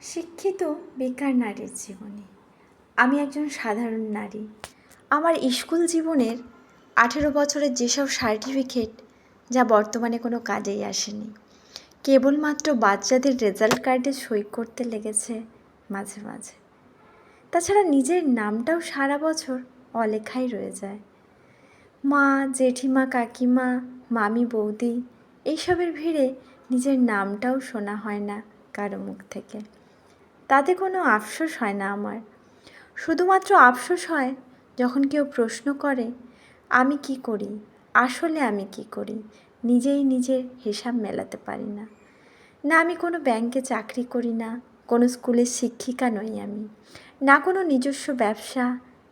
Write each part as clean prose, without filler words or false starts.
শিক্ষিত বেকার নারীর জীবনী। আমি একজন সাধারণ নারী। আমার স্কুল জীবনের 18 বছরের যেসব সার্টিফিকেট যা বর্তমানে কোনো কাজেই আসেনি, কেবলমাত্র বাচ্চাদের রেজাল্ট কার্ডে সই করতে লেগেছে মাঝে মাঝে। তাছাড়া নিজের নামটাও সারা বছর অলেখাই রয়ে যায়। মা, জেঠিমা, কাকিমা, মামি, বৌদি এইসবের ভিড়ে নিজের নামটাও শোনা হয় না কারো মুখ থেকে। তাতে কোনো আফসোস হয় না আমার। শুধুমাত্র আফসোস হয় যখন কেউ প্রশ্ন করে আমি কি করি, আসলে আমি কি করি, নিজেই নিজের হিসাব মেলাতে পারি না। না আমি কোনো ব্যাংকে চাকরি করি না, কোনো স্কুলের শিক্ষিকা নই আমি, না কোনো নিজস্ব ব্যবসা,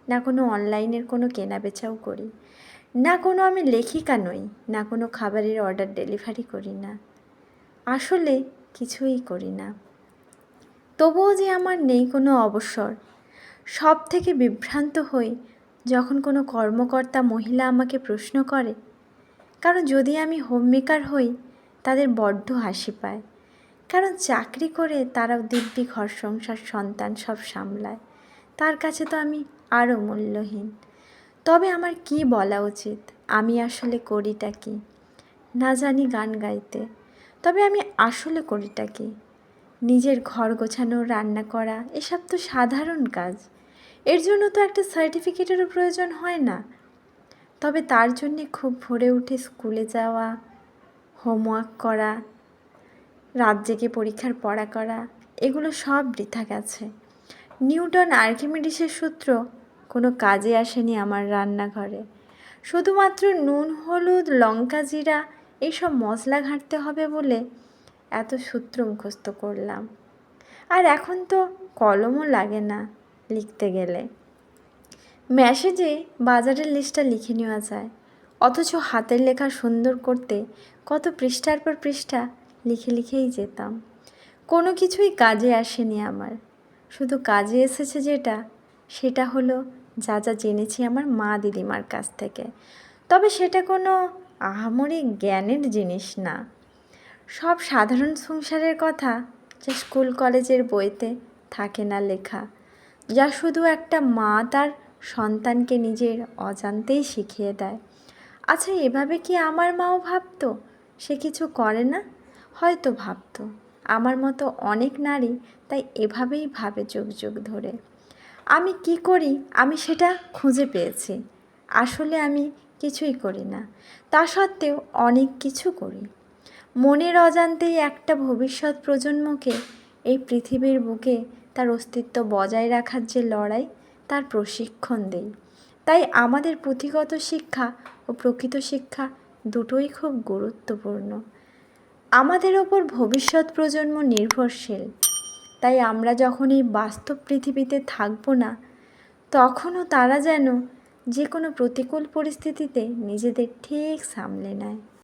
না কোনো অনলাইনের কোনো কেনাবেচাও করি, না কোনো আমি লেখিকা নই, না কোনো খাবারের অর্ডার ডেলিভারি করি না। আসলে কিছুই করি না। তবুও যে আমার নেই কোনো অবসর। সব থেকে বিভ্রান্ত হই যখন কোনো কর্মকর্তা মহিলা আমাকে প্রশ্ন করে। কারণ যদি আমি হোমমেকার হই তাদের বড্ড হাসি পায়। কারণ চাকরি করে তারাও দিব্যি ঘর সংসার সন্তান সব সামলায়। তার কাছে তো আমি আরও মূল্যহীন। তবে আমার কি বলা উচিত, আমি আসলে করিটা কি? না জানি গান গাইতে, তবে আমি আসলে করিটা কি? নিজের ঘর গোছানো, রান্না করা এসব তো সাধারণ কাজ। এর জন্য তো একটা সার্টিফিকেটেরও প্রয়োজন হয় না। তবে তার জন্যে খুব ভোরে উঠে স্কুলে যাওয়া, হোমওয়ার্ক করা, রাত জেগে পরীক্ষার পড়া করা, এগুলো সব বৃথা গেছে। নিউটন আর্কিমিডিসের সূত্র কোনো কাজে আসেনি আমার রান্নাঘরে। শুধুমাত্র নুন, হলুদ, লঙ্কা, জিরা এইসব মশলা ঘাঁটতে হবে বলে এত সূত্র মুখস্থ করলাম। আর এখন তো কলমও লাগে না লিখতে গেলে। মেসেজে বাজারের লিস্টটা লিখে নেওয়া যায়, অথচ হাতের লেখা সুন্দর করতে কত পৃষ্ঠার পর পৃষ্ঠা লিখে লিখেই যেতাম। কোনো কিছুই কাজে আসেনি আমার। শুধু কাজে এসেছে সেটা হলো যা যা জেনেছি আমার মা দিদিমার কাছ থেকে। তবে সেটা কোনো আহামরি জ্ঞানের জিনিস না। সব সাধারণ সংসারের কথা যা স্কুল কলেজের বইতে থাকে না লেখা, যা শুধু একটা মা তার সন্তানকে নিজের অজান্তেই শিখিয়ে দেয়। আচ্ছা, এভাবে কি আমার মাও ভাবতো? সে কিছু করে না? হয়তো ভাবতো। আমার মতো অনেক নারী তাই এভাবেই ভাবে যুগ যুগ ধরে। আমি কি করি আমি সেটা খুঁজে পেয়েছি। আসলে আমি কিছুই করি না, তা সত্ত্বেও অনেক কিছু করি। মনের অজান্তেই একটা ভবিষ্যৎ প্রজন্মকে এই পৃথিবীর বুকে তার অস্তিত্ব বজায় রাখার যে লড়াই, তার প্রশিক্ষণ দেই। তাই আমাদের পুঁথিগত শিক্ষা ও প্রকৃত শিক্ষা দুটোই খুব গুরুত্বপূর্ণ। আমাদের ওপর ভবিষ্যৎ প্রজন্ম নির্ভরশীল। তাই আমরা যখন এই বাস্তব পৃথিবীতে থাকবো না, তখনও তারা যেন যে কোনো প্রতিকূল পরিস্থিতিতে নিজেদের ঠিক সামলে নেয়।